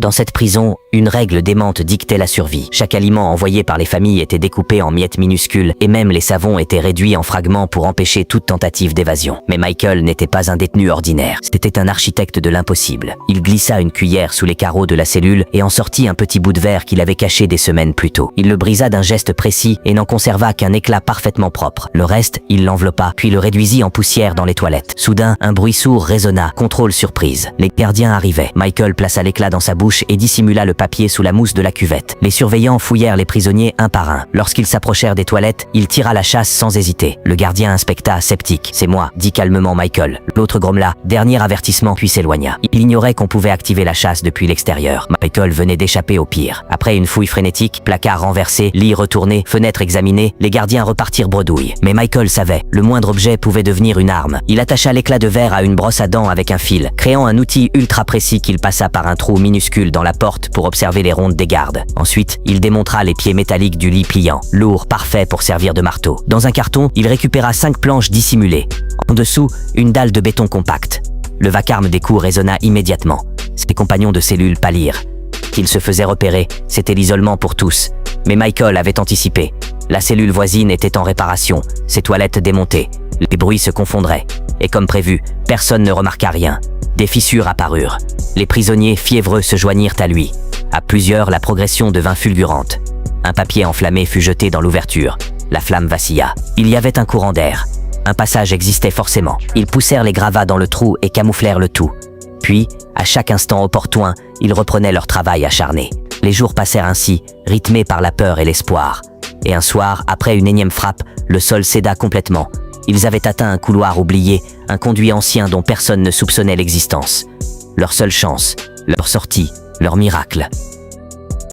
Dans cette prison, une règle démente dictait la survie. Chaque aliment envoyé par les familles était découpé en miettes minuscules et même les savons étaient réduits en fragments pour empêcher toute tentative d'évasion. Mais Michael n'était pas un détenu ordinaire. C'était un architecte de l'impossible. Il glissa une cuillère sous les carreaux de la cellule et en sortit un petit bout de verre qu'il avait caché des semaines plus tôt. Il le brisa d'un geste précis et n'en conserva qu'un éclat parfaitement propre. Le reste, il l'enveloppa, puis le réduisit en poussière dans les toilettes. Soudain, un bruit sourd résonna. Contrôle surprise. Les gardiens arrivaient. Michael plaça l'éclat dans sa bouche et dissimula le papier sous la mousse de la cuvette. Les surveillants fouillèrent les prisonniers un par un. Lorsqu'ils s'approchèrent des toilettes, il tira la chasse sans hésiter. Le gardien inspecta, sceptique. « C'est moi », dit calmement Michael. L'autre grommela. Dernier avertissement, puis s'éloigna. Il ignorait qu'on pouvait activer la chasse depuis l'extérieur. Michael venait d'échapper au pire. Après une fouille frénétique, placard renversé, lit retourné, fenêtre examinée, les gardiens repartirent bredouille. Mais Michael savait, le moindre objet pouvait devenir une arme. Il attacha l'éclat de verre à une brosse à dents avec un fil, créant un outil ultra précis qu'il passa par un trou minuscule dans la porte pour observer les rondes des gardes. Ensuite, il démontra les pieds métalliques du lit pliant, lourd, parfait pour servir de marteau. Dans un carton, il récupéra 5 planches dissimulées. En dessous, une dalle de béton compacte. Le vacarme des coups résonna immédiatement. Ses compagnons de cellule pâlirent. Qu'il se faisait repérer, c'était l'isolement pour tous. Mais Michael avait anticipé. La cellule voisine était en réparation, ses toilettes démontées. Les bruits se confondraient. Et comme prévu, personne ne remarqua rien. Des fissures apparurent. Les prisonniers fiévreux se joignirent à lui. À plusieurs, la progression devint fulgurante. Un papier enflammé fut jeté dans l'ouverture. La flamme vacilla. Il y avait un courant d'air. Un passage existait forcément. Ils poussèrent les gravats dans le trou et camouflèrent le tout. Puis, à chaque instant opportun, ils reprenaient leur travail acharné. Les jours passèrent ainsi, rythmés par la peur et l'espoir. Et un soir, après une énième frappe, le sol céda complètement. Ils avaient atteint un couloir oublié, un conduit ancien dont personne ne soupçonnait l'existence. Leur seule chance, leur sortie, leur miracle.